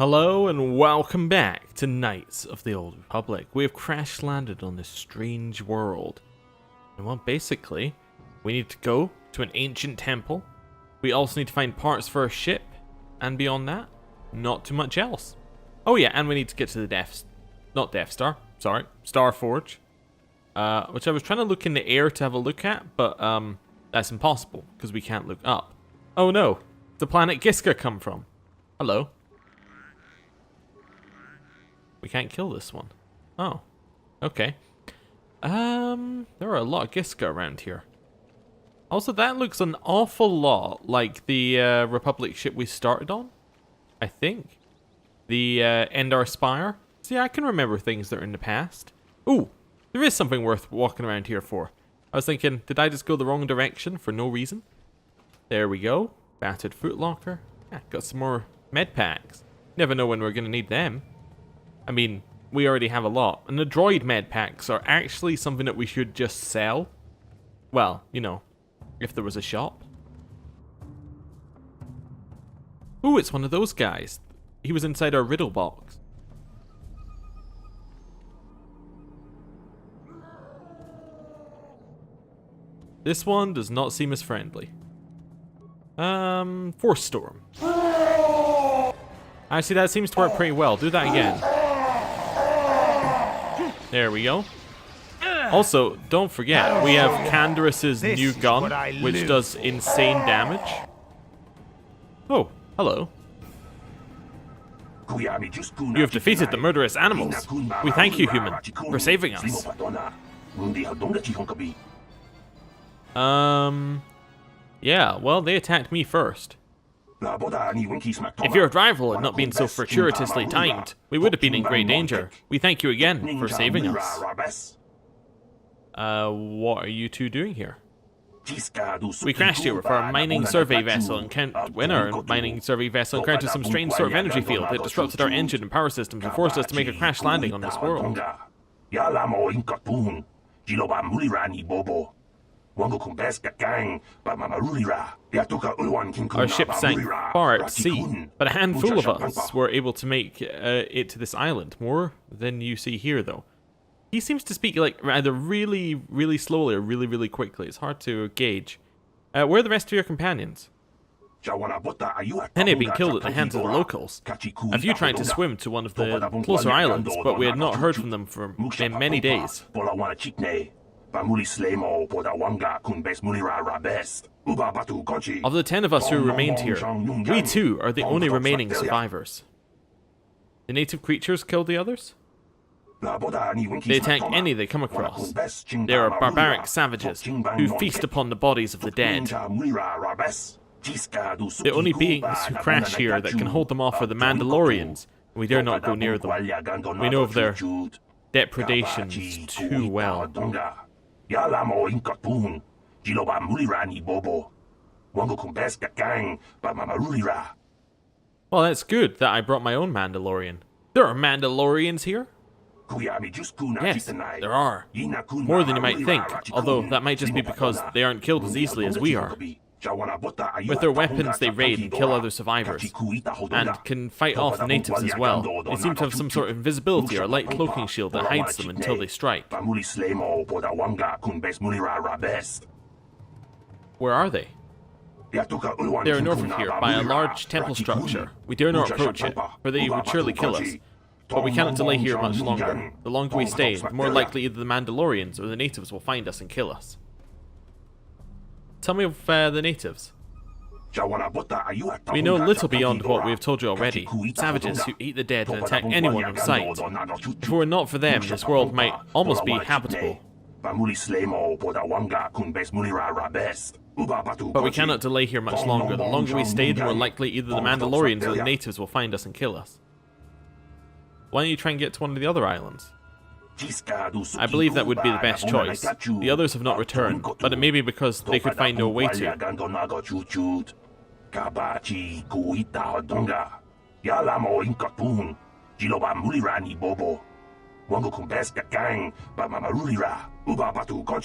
Hello and welcome back to Knights of the Old Republic. We have crash landed on this strange world. And well, basically, we need to go to an ancient temple. We also need to find parts for a ship. And beyond that, not too much else. Oh yeah, and we need to get to the Star Forge. Which I was trying to look in the air to have a look at, but that's impossible, because we can't look up. Oh no, the planet Giska come from. Hello. We can't kill this one. Oh, okay. There are a lot of Giska around here. Also, that looks an awful lot like the Republic ship we started on, I think. The Endar Spire. See, I can remember things that are in the past. Ooh, there is something worth walking around here for. I was thinking, did I just go the wrong direction for no reason? There we go. Battered footlocker. Yeah, got some more med packs. Never know when we're going to need them. I mean, we already have a lot. And the droid med packs are actually something that we should just sell. Well, you know, if there was a shop. Ooh, it's one of those guys. He was inside our riddle box. This one does not seem as friendly. Force Storm. Actually, that seems to work pretty well. Do that again. There we go. Also, don't forget, we have Canderous' new gun, which does insane damage. Oh, hello. You have defeated the murderous animals. We thank you, human, for saving us. Yeah, well, they attacked me first. If your arrival had not been so fortuitously timed, we would have been in great danger. We thank you again for saving us. What are you two doing here? We crashed here with our mining survey vessel encountered some strange sort of energy field that disrupted our engine and power systems and forced us to make a crash landing on this world. Our ship sank far at sea, but a handful of us were able to make it to this island. More than you see here, though. He seems to speak like either really, really slowly or really, really quickly. It's hard to gauge. Where are the rest of your companions? Many have been killed at the hands of the locals. A few tried to swim to one of the closer islands, but we had not heard from them for many days. Of the 10 of us who remained here, we too are the only remaining survivors. The native creatures killed the others? They attack any they come across. They are barbaric savages who feast upon the bodies of the dead. The only beings who crash here that can hold them off are the Mandalorians, and we dare not go near them. We know of their depredations too well. Well, that's good that I brought my own Mandalorian. There are Mandalorians here? Yes, there are. More than you might think, although that might just be because they aren't killed as easily as we are. With their weapons, they raid and kill other survivors, and can fight off the natives as well. They seem to have some sort of invisibility or light cloaking shield that hides them until they strike. Where are they? They are north of here, by a large temple structure. We dare not approach it, for they would surely kill us. But we cannot delay here much longer. The longer we stay, the more likely either the Mandalorians or the natives will find us and kill us. Tell me of the natives. We know little beyond what we have told you already. Savages who eat the dead and attack anyone in sight. If it were not for them, this world might almost be habitable. But we cannot delay here much longer. The longer we stay, the more likely either the Mandalorians or the natives will find us and kill us. Why don't you try and get to one of the other islands? I believe that would be the best choice. The others have not returned, but it may be because they could find no way to.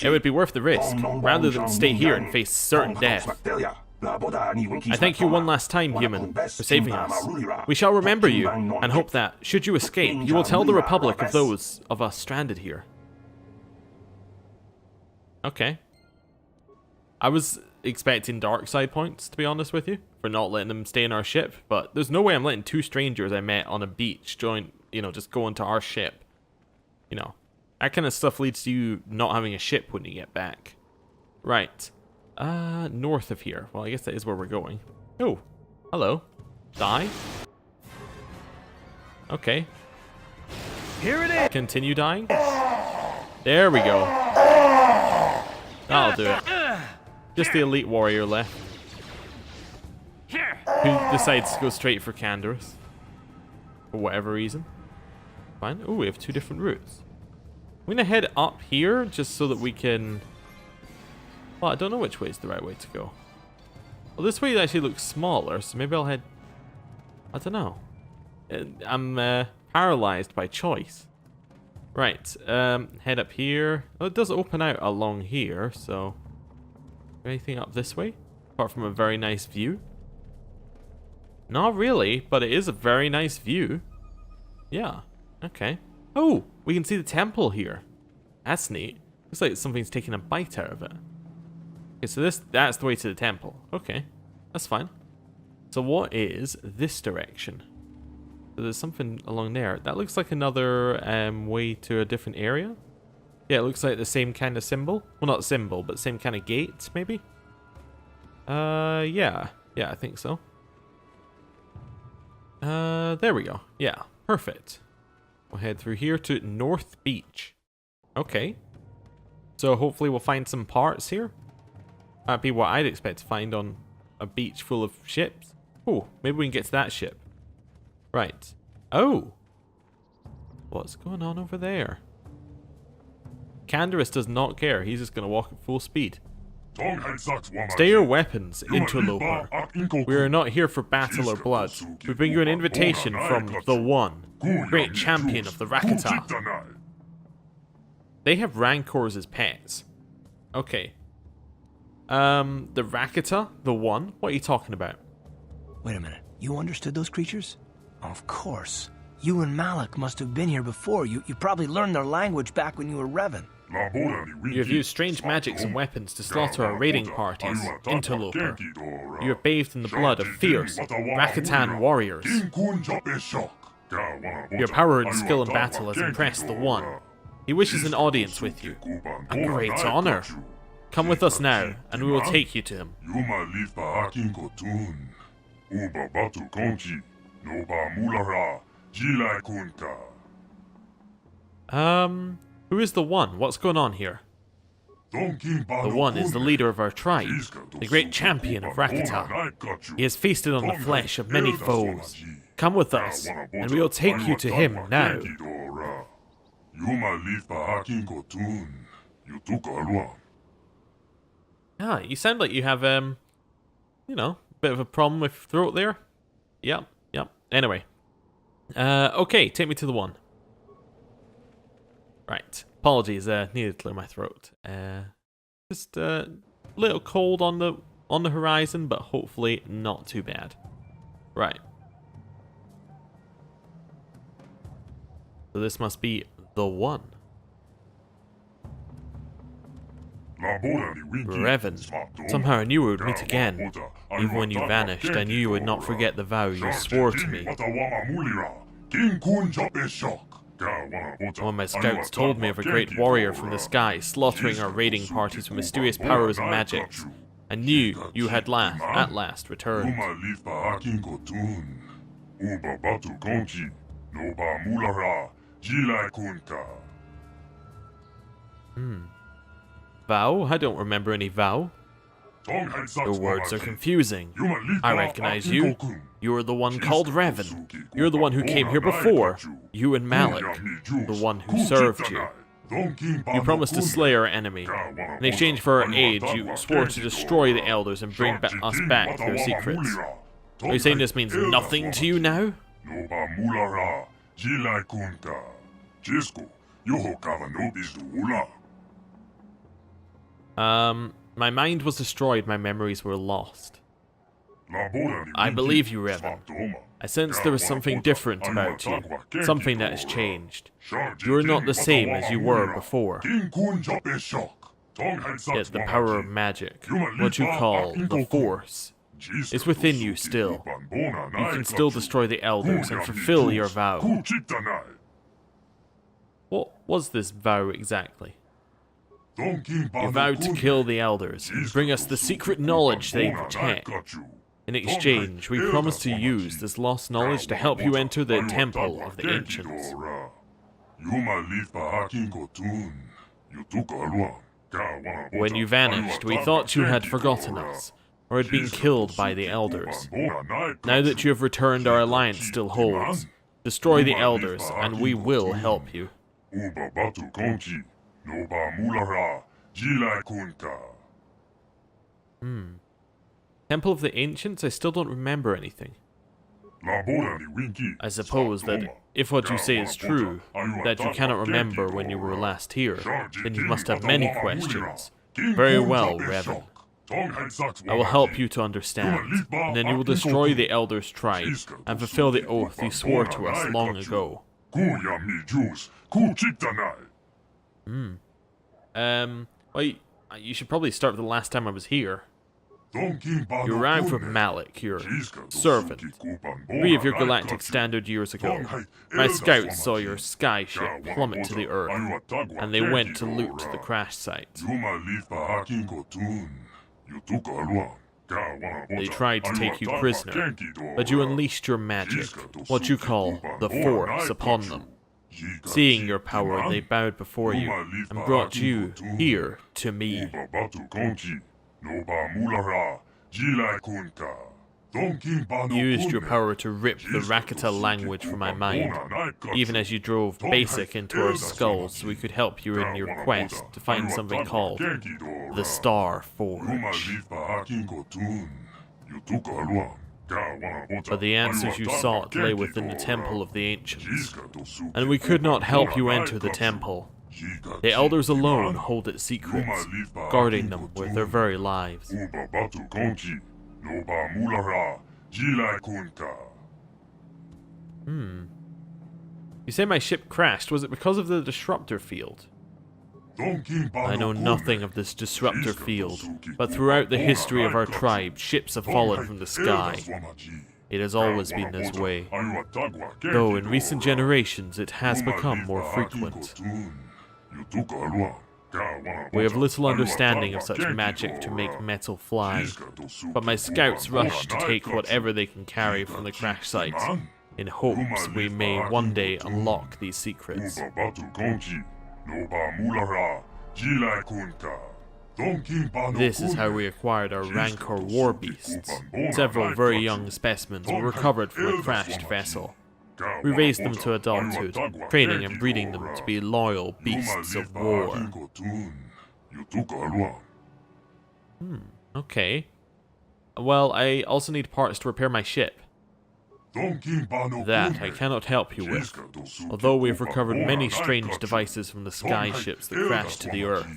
It would be worth the risk, rather than stay here and face certain death. I thank you one last time, human, for saving us. We shall remember you, and hope that, should you escape, you will tell the Republic of those of us stranded here. Okay. I was expecting dark side points, to be honest with you, for not letting them stay in our ship, but there's no way I'm letting two strangers I met on a beach join, just go into our ship. That kind of stuff leads to you not having a ship when you get back. Right. North of here. Well, I guess that is where we're going. Oh, hello. Die? Okay. Here it is. Continue dying? There we go. That'll do it. Just the elite warrior left. Who decides to go straight for Canderous. For whatever reason. Fine. Oh, we have two different routes. I'm going to head up here just so that we can... Well, I don't know which way is the right way to go. Well, this way actually looks smaller, so maybe I'll head... I don't know. I'm paralyzed by choice. Right, head up here. Oh, it does open out along here, so... Anything up this way? Apart from a very nice view? Not really, but it is a very nice view. Yeah, okay. Oh, we can see the temple here. That's neat. Looks like something's taking a bite out of it. Okay, so that's the way to the temple. Okay, that's fine. So what is this direction? So there's something along there. That looks like another way to a different area. Yeah, it looks like the same kind of symbol. Well, not symbol, but same kind of gate, maybe? Yeah. Yeah, I think so. There we go. Yeah, perfect. We'll head through here to North Beach. Okay. So hopefully we'll find some parts here. That'd be what I'd expect to find on a beach full of ships. Oh, maybe we can get to that ship. Right. Oh! What's going on over there? Canderous does not care. He's just going to walk at full speed. Stay your weapons, interloper. We are not here for battle or blood. We bring you an invitation from the One, great champion of the Rakata. They have rancors as pets. Okay. The Rakata? The One? What are you talking about? Wait a minute. You understood those creatures? Of course. You and Malik must have been here before. You probably learned their language back when you were Revan. You have used strange magics and weapons to slaughter our raiding parties, interloper. You are bathed in the blood of fierce Rakatan warriors. Your power and skill in battle has impressed the One. He wishes an audience with you. A great honor. Come with us now, and we will take you to him. Who is the One? What's going on here? The One is the leader of our tribe, the great champion of Rakata. He has feasted on the flesh of many foes. Come with us, and we will take you to him now. Ah, you sound like you have, a bit of a problem with throat there. Yep. Anyway. Okay, take me to the One. Right. Apologies, needed to clear my throat. Just a little cold on the horizon, but hopefully not too bad. Right. So this must be the One. Revan, somehow I knew we would meet again. Even when you vanished, I knew you would not forget the vow you swore to me. One of my scouts told me of a great warrior from the sky slaughtering our raiding parties with mysterious powers and magics. I knew you had at last returned. Vow? I don't remember any vow. Your words are confusing. I recognize you. You are the one called Revan. You're the one who came here before. You and Malik. The one who served you. You promised to slay our enemy. In exchange for our aid, you swore to destroy the Elders and bring us back their secrets. Are you saying this means nothing to you now? My mind was destroyed, my memories were lost. I believe you, Revan. I sense there is something different about you, something that has changed. You are not the same as you were before. Yet the power of magic, what you call the Force, is within you still. You can still destroy the Elders and fulfill your vow. What was this vow exactly? You vowed to kill the Elders and bring us the secret knowledge they protect. In exchange, we promise to use this lost knowledge to help you enter the Temple of the Ancients. When you vanished, we thought you had forgotten us, or had been killed by the Elders. Now that you have returned, our alliance still holds. Destroy the Elders, and we will help you. Temple of the Ancients? I still don't remember anything. I suppose that if what you say is true, that you cannot remember when you were last here, then you must have many questions. Very well, Revan. I will help you to understand, and then you will destroy the Elders' tribe, and fulfill the oath you swore to us long ago. Well, you should probably start with the last time I was here. You arrived with Malik, your servant, 3 of your galactic standard years ago. My scouts saw your sky ship plummet to the Earth, and they went to loot the crash site. They tried to take you prisoner, but you unleashed your magic, what you call the Force, upon them. Seeing your power, they bowed before you, and brought you here to me. You used your power to rip the Rakata language from my mind, even as you drove Basic into our skulls so we could help you in your quest to find something called the Star Forge. But the answers you sought lay within the Temple of the Ancients, and we could not help you enter the temple. The Elders alone hold its secrets, guarding them with their very lives. You say my ship crashed. Was it because of the disruptor field? I know nothing of this disruptor field, but throughout the history of our tribe, ships have fallen from the sky. It has always been this way, though in recent generations it has become more frequent. We have little understanding of such magic to make metal fly, but my scouts rush to take whatever they can carry from the crash site, in hopes we may one day unlock these secrets. This is how we acquired our Rancor war beasts. Several very young specimens were recovered from a crashed vessel. We raised them to adulthood, training and breeding them to be loyal beasts of war. Okay. Well, I also need parts to repair my ship. That I cannot help you with, although we have recovered many strange devices from the sky ships that crashed to the Earth.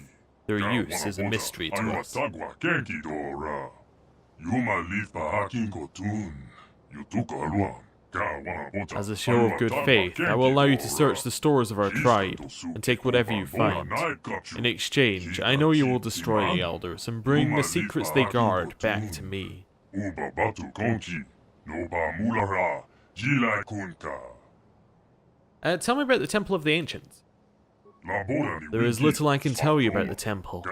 Their use is a mystery to us. As a show of good faith, I will allow you to search the stores of our tribe and take whatever you find. In exchange, I know you will destroy the Elders and bring the secrets they guard back to me. Tell me about the Temple of the Ancients. There is little I can tell you about the temple.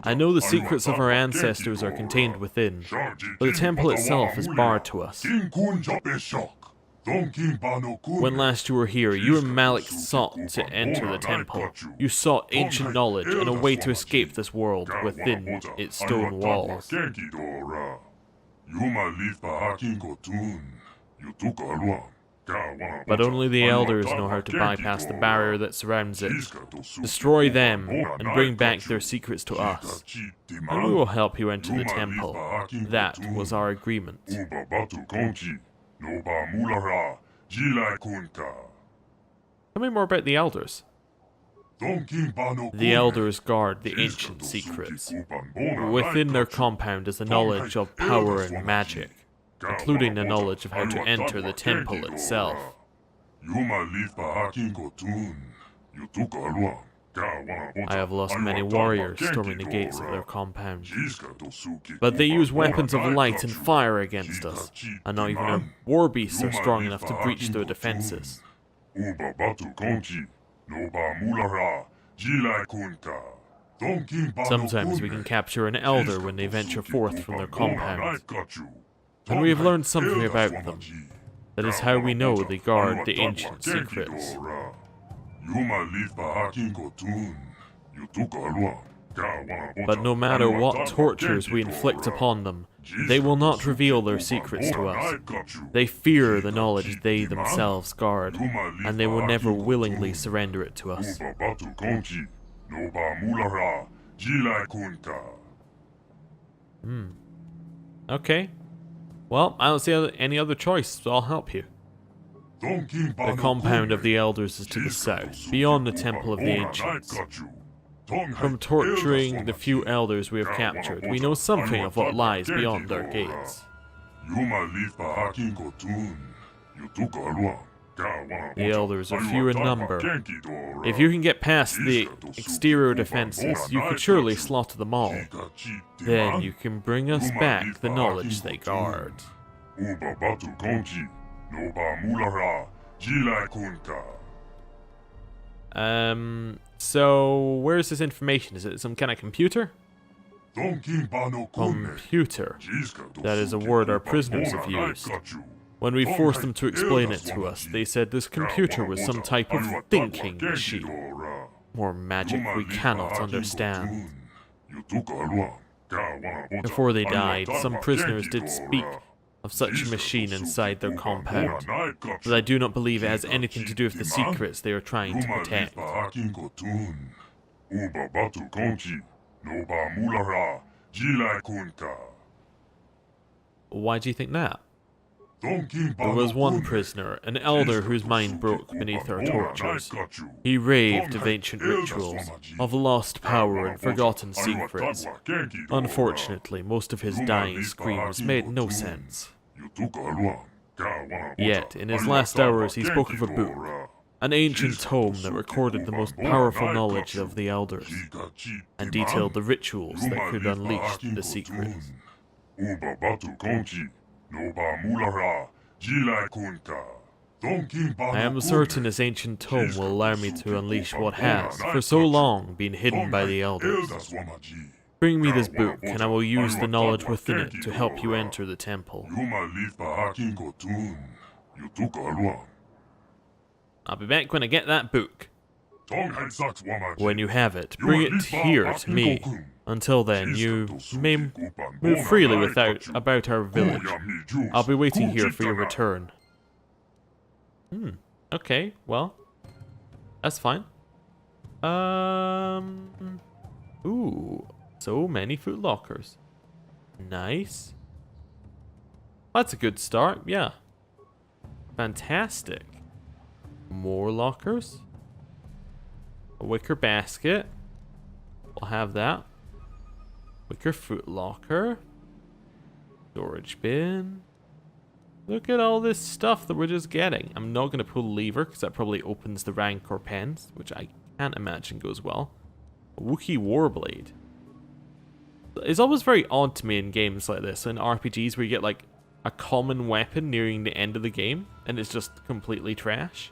I know the secrets of our ancestors are contained within, but the temple itself is barred to us. When last you were here, you and Malik sought to enter the temple. You sought ancient knowledge and a way to escape this world within its stone walls. But only the Elders know how to bypass the barrier that surrounds it. Destroy them, and bring back their secrets to us, and we will help you enter the temple. That was our agreement. Tell me more about the Elders. The Elders guard the ancient secrets. Within their compound is the knowledge of power and magic. including the knowledge of how to enter the temple itself. I have lost many warriors storming the gates of their compound, but they use weapons of light and fire against us, and not even our war beasts are strong enough to breach their defenses. Sometimes we can capture an elder when they venture forth from their compound, and we have learned something about them. That is how we know they guard the ancient secrets. But no matter what tortures we inflict upon them, they will not reveal their secrets to us. They fear the knowledge they themselves guard, and they will never willingly surrender it to us. Okay. Well, I don't see any other choice, so I'll help you. The compound of the elders is to the south, beyond the temple of the ancients. From torturing the few elders we have captured, we know something of what lies beyond their gates. The elders are few in number. If you can get past the exterior defenses, you could surely slaughter them all. Then you can bring us back the knowledge they guard. So where's this information? Is it some kind of computer? Computer. That is a word our prisoners have used. When we forced them to explain it to us, they said this computer was some type of thinking machine. More magic we cannot understand. Before they died, some prisoners did speak of such a machine inside their compound, but I do not believe it has anything to do with the secrets they are trying to protect. Why do you think that? There was one prisoner, an elder whose mind broke beneath our tortures. He raved of ancient rituals, of lost power and forgotten secrets. Unfortunately, most of his dying screams made no sense. Yet, in his last hours, he spoke of a book, an ancient tome that recorded the most powerful knowledge of the elders, and detailed the rituals that could unleash the secrets. I am certain this ancient tome will allow me to unleash what has, for so long, been hidden by the elders. Bring me this book, and I will use the knowledge within it to help you enter the temple. I'll be back when I get that book. When you have it, bring it here to me. Until then, you may move freely about our village. I'll be waiting here for your return. Okay, well, that's fine. Ooh, so many food lockers. Nice. That's a good start, yeah. Fantastic. More lockers. A wicker basket. We'll have that. Wicker foot locker. Storage bin. Look at all this stuff that we're just getting. I'm not going to pull the lever because that probably opens the Rancor pens, which I can't imagine goes well. A Wookiee Warblade. It's always very odd to me in games like this, in RPGs where you get like a common weapon nearing the end of the game and it's just completely trash.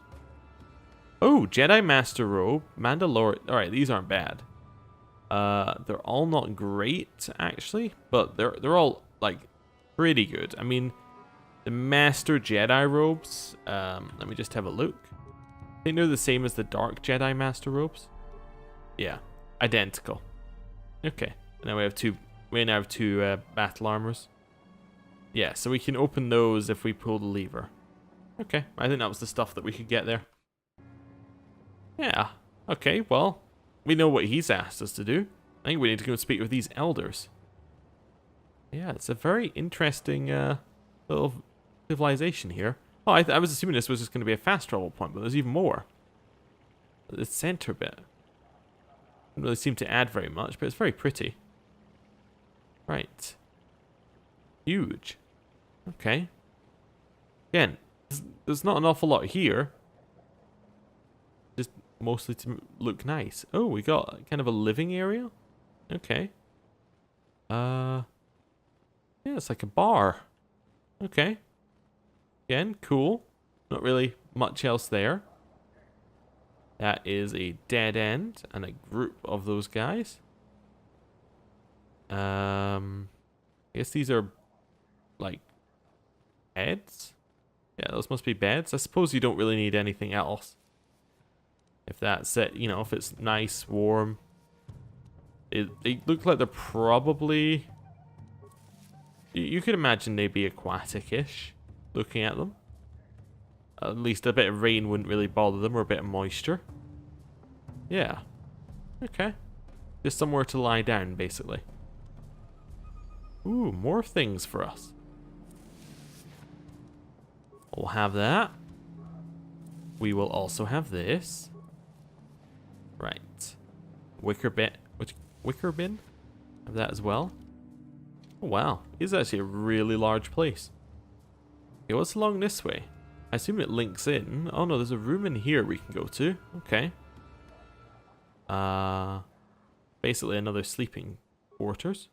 Oh, Jedi Master Robe, Mandalorian. Alright, these aren't bad. They're all not great, actually, but they're all, like, pretty good. I mean, the Master Jedi Robes, let me just have a look. I think they're the same as the Dark Jedi Master Robes. Yeah, identical. Okay, now we now have two battle armors. Yeah, so we can open those if we pull the lever. Okay, I think that was the stuff that we could get there. Yeah, okay, well, we know what he's asked us to do. I think we need to go speak with these elders. Yeah, it's a very interesting little civilization here. Oh, I was assuming this was just going to be a fast travel point, but there's even more. The center bit doesn't really seem to add very much, but it's very pretty. Right. Huge. Okay. Again, there's not an awful lot here. Just mostly to look nice. Oh, we got kind of a living area? Okay. Yeah, it's like a bar. Okay. Again, cool. Not really much else there. That is a dead end and a group of those guys. I guess these are like beds. Yeah, those must be beds. I suppose you don't really need anything else. If that's it, you know, if it's nice, warm. They look like they're probably... You could imagine they'd be aquatic-ish, looking at them. At least a bit of rain wouldn't really bother them, or a bit of moisture. Yeah. Okay. Just somewhere to lie down, basically. Ooh, more things for us. We'll have that. We will also have this. Right. Wicker bin? Have that as well. Oh, wow. It's actually a really large place. Okay, what's along this way? I assume it links in. Oh no, there's a room in here we can go to. Okay. Basically another sleeping quarters.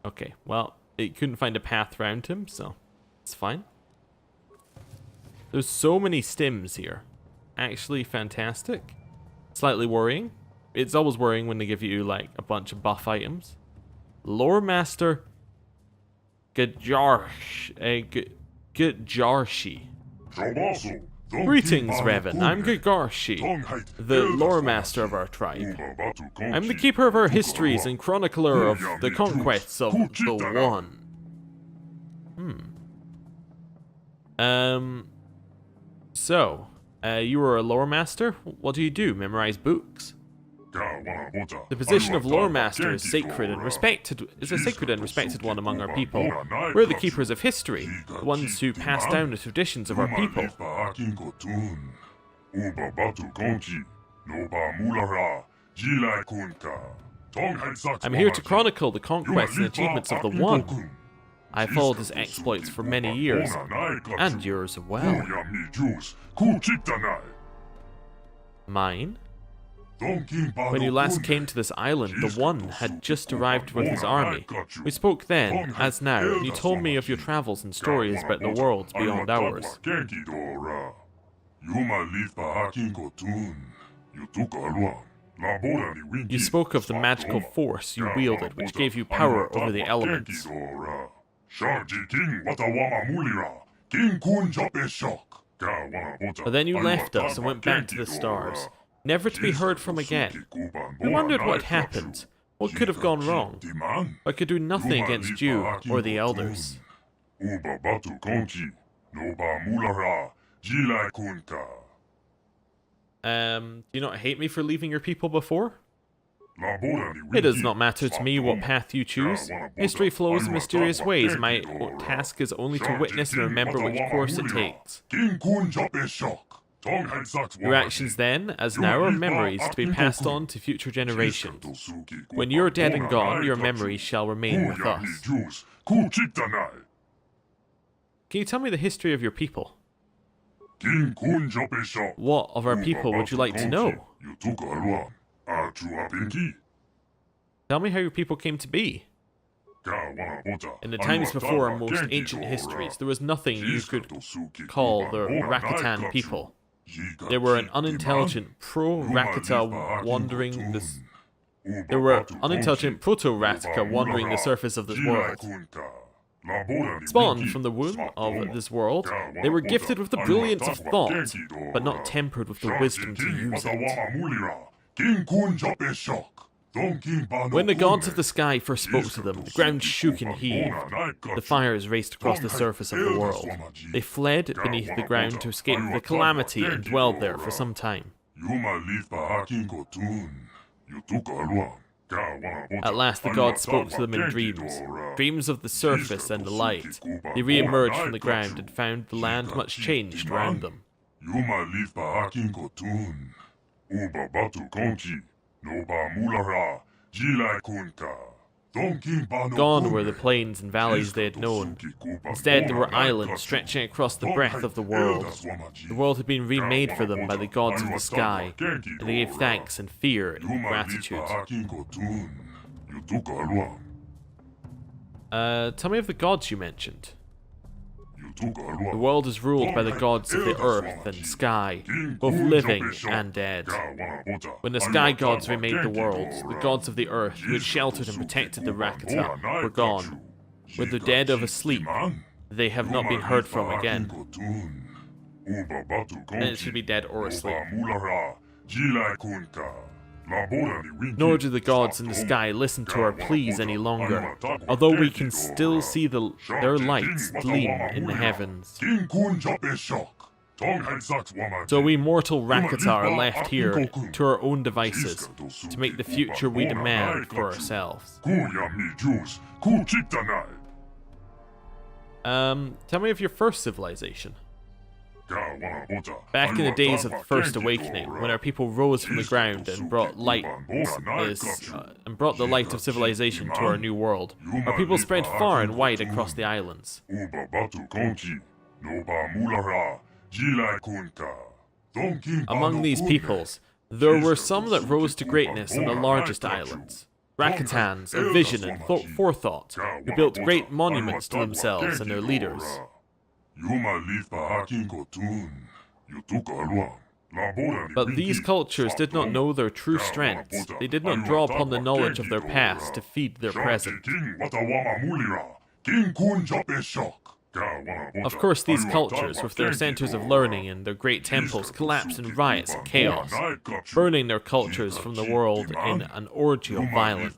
Okay, well, it couldn't find a path around him, so it's fine. There's so many stims here. Actually fantastic. Slightly worrying. It's always worrying when they give you, like, a bunch of buff items. Lore Master Gajarshi. Greetings, Revan. I'm Gajarshi, the lore master of our tribe. I'm the keeper of our histories and chronicler of the conquests of the One. So, you were a lore master? What do you do? Memorize books? The position of lore master is sacred and respected. Is a sacred and respected one among our people. We're the keepers of history, the ones who pass down the traditions of our people. I'm here to chronicle the conquests and achievements of the One. I followed his exploits for many years, and yours as well. Mine? When you last came to this island, the One had just arrived with his army. We spoke then, as now, and you told me of your travels and stories about the worlds beyond ours. You spoke of the magical force you wielded, which gave you power over the elements. But then you left us and went back to the stars, never to be heard from again. We wondered what happened, what could have gone wrong. I could do nothing against you or the elders. Do you not hate me for leaving your people before? It does not matter to me what path you choose. History flows in mysterious ways, and my task is only to witness and remember which course it takes. Your actions then, as now, are memories to be passed on to future generations. When you are dead and gone, your memories shall remain with us. Can you tell me the history of your people? What of our people would you like to know? Tell me how your people came to be. In the times before our most ancient histories, there was nothing you could call the Rakatan people. They were an unintelligent pro-Rakata wandering this. They were unintelligent proto-Rakata wandering the surface of this world. Spawned from the womb of this world, they were gifted with the brilliance of thought, but not tempered with the wisdom to use it. When the gods of the sky first spoke to them, the ground shook and heaved. The fires raced across the surface of the world. They fled beneath the ground to escape the calamity and dwelled there for some time. At last the gods spoke to them in dreams, dreams of the surface and the light. They re-emerged from the ground and found the land much changed around them. Gone were the plains and valleys they had known. Instead, there were islands stretching across the breadth of the world. The world had been remade for them by the gods of the sky, and they gave thanks and fear and gratitude. Tell me of the gods you mentioned. The world is ruled by the gods of the earth and sky, both living and dead. When the sky gods remade the world, the gods of the earth, who had sheltered and protected the Rakata, were gone. With the dead of asleep, they have not been heard from again. And it should be dead or asleep. Nor do the gods in the sky listen to our pleas any longer, although we can still see their lights gleam in the heavens. So we mortal Rakata are left here to our own devices, to make the future we demand for ourselves. Tell me of your first civilization. Back in the days of the First Awakening, when our people rose from the ground and brought the light of civilization to our new world, our people spread far and wide across the islands. Among these peoples, there were some that rose to greatness on the largest islands. Rakatans of vision and forethought, who built great monuments to themselves and their leaders. But these cultures did not know their true strengths. They did not draw upon the knowledge of their past to feed their present. Of course, these cultures, with their centers of learning and their great temples, collapsed in riots and chaos, burning their cultures from the world in an orgy of violence.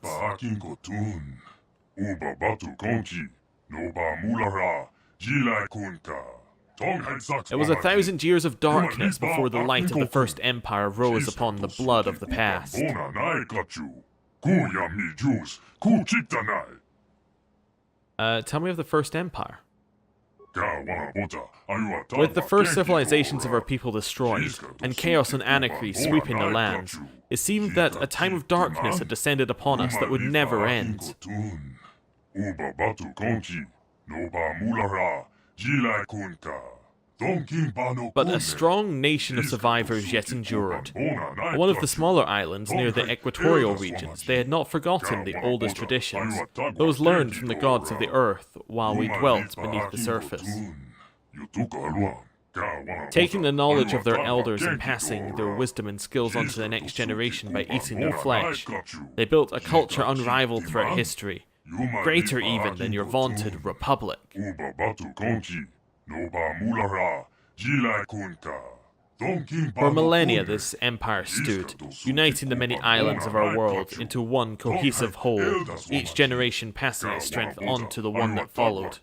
It was 1,000 years of darkness before the light of the First Empire rose upon the blood of the past. Tell me of the First Empire. With the first civilizations of our people destroyed, and chaos and anarchy sweeping the lands, it seemed that a time of darkness had descended upon us that would never end. But a strong nation of survivors yet endured. On one of the smaller islands near the equatorial regions, they had not forgotten the oldest traditions, those learned from the gods of the earth while we dwelt beneath the surface. Taking the knowledge of their elders and passing their wisdom and skills on to the next generation by eating their flesh, they built a culture unrivaled throughout history, greater even than your vaunted republic. For millennia this empire stood, uniting the many islands of our world into one cohesive whole, each generation passing its strength on to the one that followed.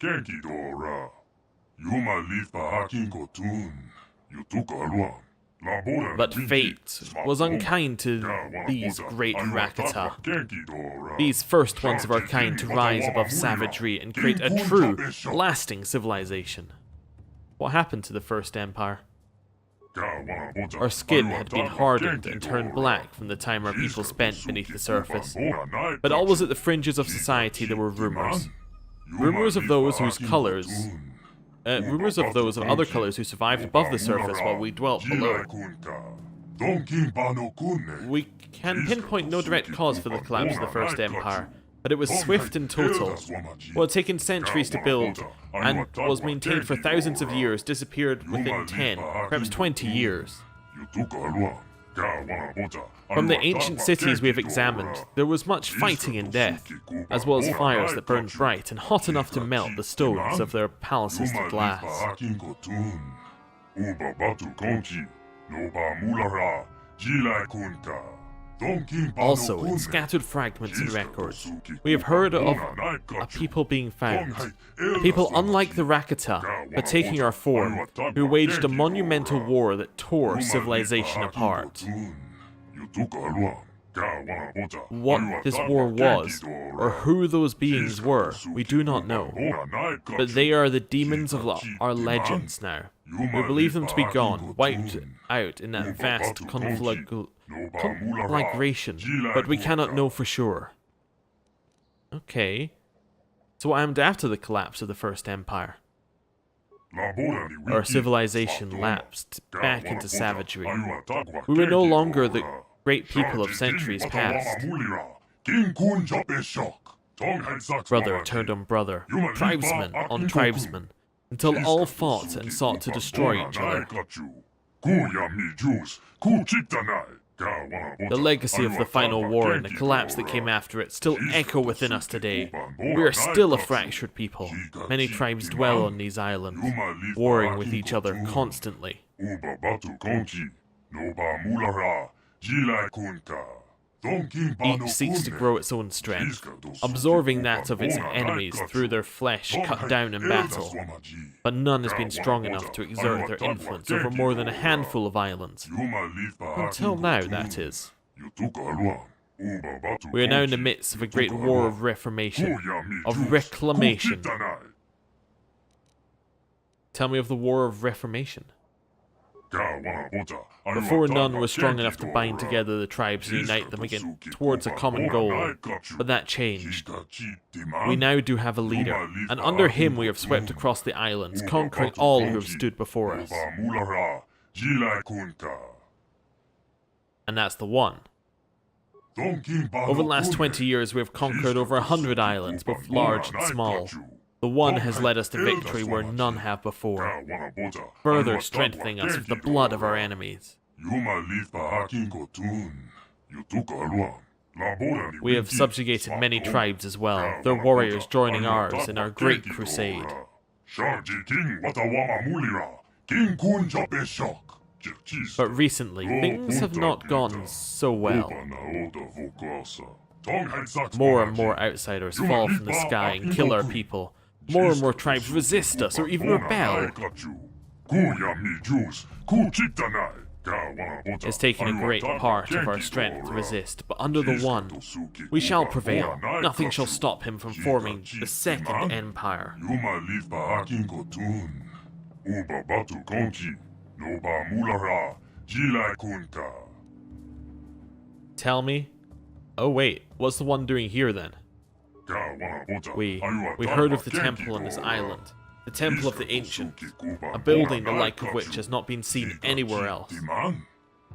But fate was unkind to these great Rakata. These first ones of our kind to rise above savagery and create a true, lasting civilization. What happened to the First Empire? Our skin had been hardened and turned black from the time our people spent beneath the surface. But always at the fringes of society there were rumors. Rumors of those whose colors... rumors of those of other colors who survived above the surface while we dwelt below. We can pinpoint no direct cause for the collapse of the First Empire, but it was swift and total. What had taken centuries to build, and was maintained for thousands of years, disappeared within 10, perhaps 20 years. From the ancient cities we have examined, there was much fighting and death, as well as fires that burned bright and hot enough to melt the stones of their palaces to glass. Also, in scattered fragments and records, we have heard of a people being found. A people unlike the Rakata, but taking our form, who waged a monumental war that tore civilization apart. What this war was, or who those beings were, we do not know. But they are the demons of our legends now. We believe them to be gone, wiped out in that vast conflagration, but we cannot know for sure. Okay. So what happened after the collapse of the First Empire? Our civilization lapsed back into savagery. We were no longer the great people of centuries past. Brother turned on brother, tribesman on tribesman, until all fought and sought to destroy each other. The legacy of the final war and the collapse that came after it still echo within us today. We are still a fractured people. Many tribes dwell on these islands, warring with each other constantly. Each seeks to grow its own strength, absorbing that of its enemies through their flesh cut down in battle. But none has been strong enough to exert their influence over more than a handful of islands. Until now, that is. We are now in the midst of a great war of reformation, of reclamation. Tell me of the war of reformation. Before, none was strong enough to bind together the tribes and unite them again towards a common goal, but that changed. We now do have a leader, and under him we have swept across the islands, conquering all who have stood before us. And that's the one. Over the last 20 years we have conquered over 100 islands, both large and small. The one has led us to victory where none have before, further strengthening us with the blood of our enemies. We have subjugated many tribes as well, their warriors joining ours in our great crusade. But recently, things have not gone so well. More and more outsiders fall from the sky and kill our people. More and more tribes resist us or even rebel. It's taken a great part of our strength to resist, but under the One, we shall prevail. Nothing shall stop him from forming the Second Empire. Tell me? Oh wait, what's the One doing here then? We heard of the temple on this island, the Temple of the Ancients, a building the like of which has not been seen anywhere else.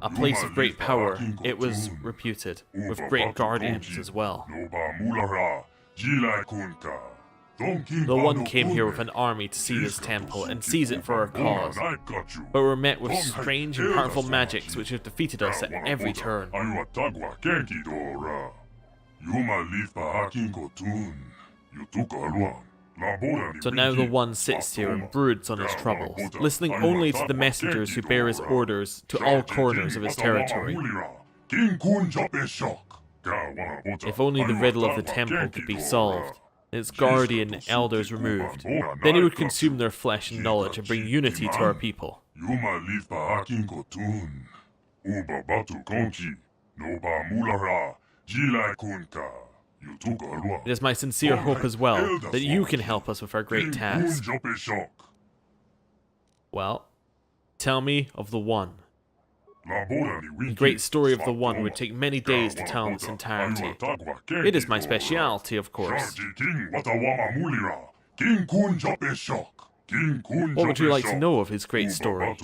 A place of great power, it was reputed, with great guardians as well. The One came here with an army to see this temple and seize it for our cause, but were met with strange and powerful magics which have defeated us at every turn. So now the One sits here and broods on his troubles, listening only to the messengers who bear his orders to all corners of his territory. If only the riddle of the temple could be solved, its guardian elders removed, then he would consume their flesh and knowledge and bring unity to our people. It is my sincere hope as well that you can help us with our great task. Well, tell me of the One. The great story of the One would take many days to tell in its entirety. It is my specialty, of course. What would you like to know of his great story?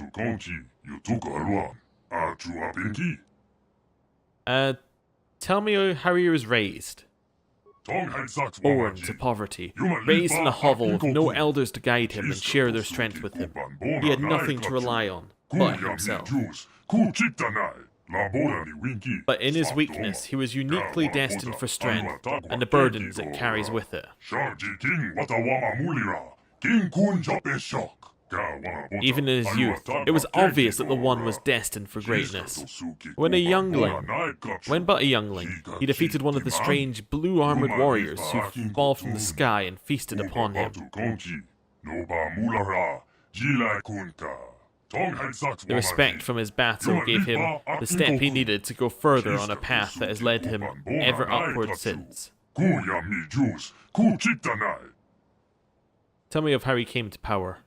Tell me how he was raised. Born to poverty, raised in a hovel with no elders to guide him and share their strength with him. He had nothing to rely on but himself. But in his weakness, he was uniquely destined for strength and the burdens it carries with it. Even in his youth, it was obvious that the One was destined for greatness. When but a youngling, he defeated one of the strange blue-armored warriors who fall from the sky and feasted upon him. The respect from his battle gave him the step he needed to go further on a path that has led him ever upward since. Tell me of how he came to power.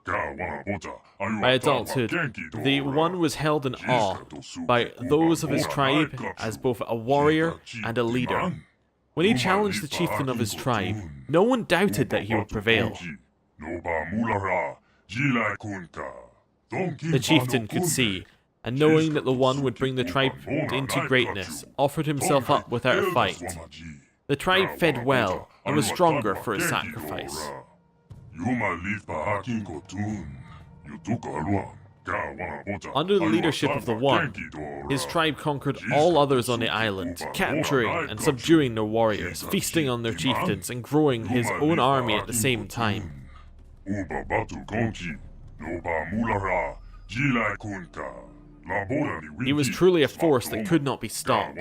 By adulthood, the One was held in awe by those of his tribe as both a warrior and a leader. When he challenged the chieftain of his tribe, no one doubted that he would prevail. The chieftain could see, and knowing that the one would bring the tribe into greatness, offered himself up without a fight. The tribe fed well, and was stronger for its sacrifice. Under the leadership of the One, his tribe conquered all others on the island, capturing and subduing their warriors, feasting on their chieftains, and growing his own army at the same time. He was truly a force that could not be stopped,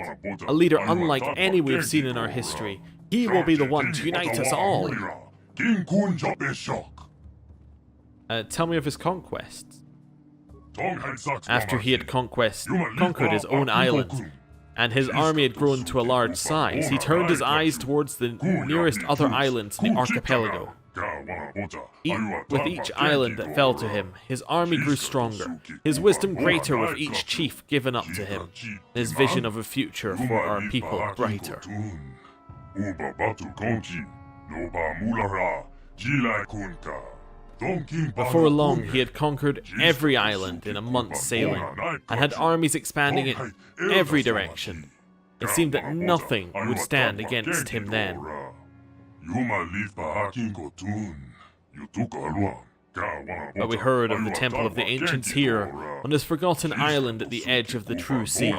a leader unlike any we have seen in our history. He will be the one to unite us all. Tell me of his conquests. After he had conquered his own island, and his army had grown to a large size, he turned his eyes towards the nearest other islands in the archipelago. With each island that fell to him, his army grew stronger, his wisdom greater with each chief given up to him, his vision of a future for our people brighter. Before long, he had conquered every island in a month's sailing, and had armies expanding in every direction. It seemed that nothing would stand against him then. But we heard of the temple of the ancients here, on this forgotten island at the edge of the true sea,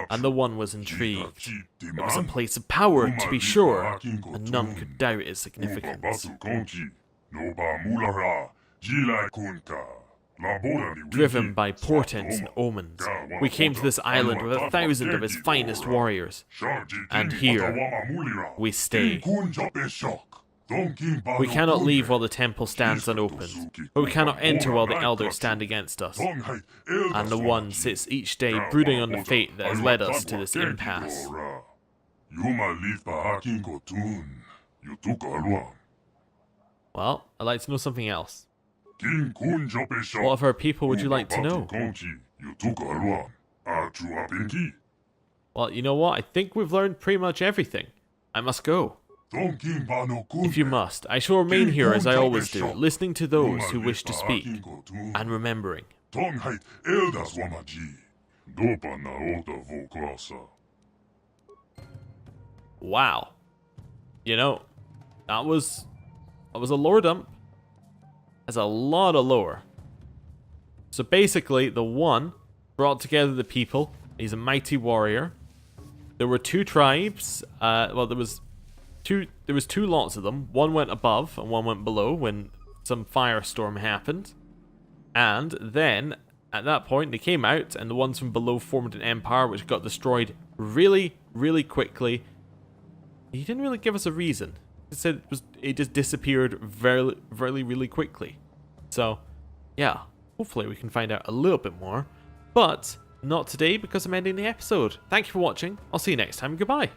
and the One was intrigued. It was a place of power, to be sure, and none could doubt its significance. Driven by portents and omens, we came to this island with 1,000 of his finest warriors, and here we stay. We cannot leave while the temple stands unopened, but we cannot enter while the elders stand against us, and the One sits each day brooding on the fate that has led us to this impasse. Well, I'd like to know something else. What of our people would you like to know? Well, you know what? I think we've learned pretty much everything. I must go. If you must, I shall remain here as I always do, listening to those who wish to speak, and remembering. Wow. You know, that was a lore dump. That's a lot of lore. So basically, the One brought together the people. He's a mighty warrior. There were two tribes. Well, there was two lots of them. One went above and one went below when some firestorm happened. And then, at that point, they came out, and the ones from below formed an empire which got destroyed really, really quickly. He didn't really give us a reason. He said it just disappeared very, really quickly. So, yeah, hopefully we can find out a little bit more. But not today, because I'm ending the episode. Thank you for watching. I'll see you next time. Goodbye.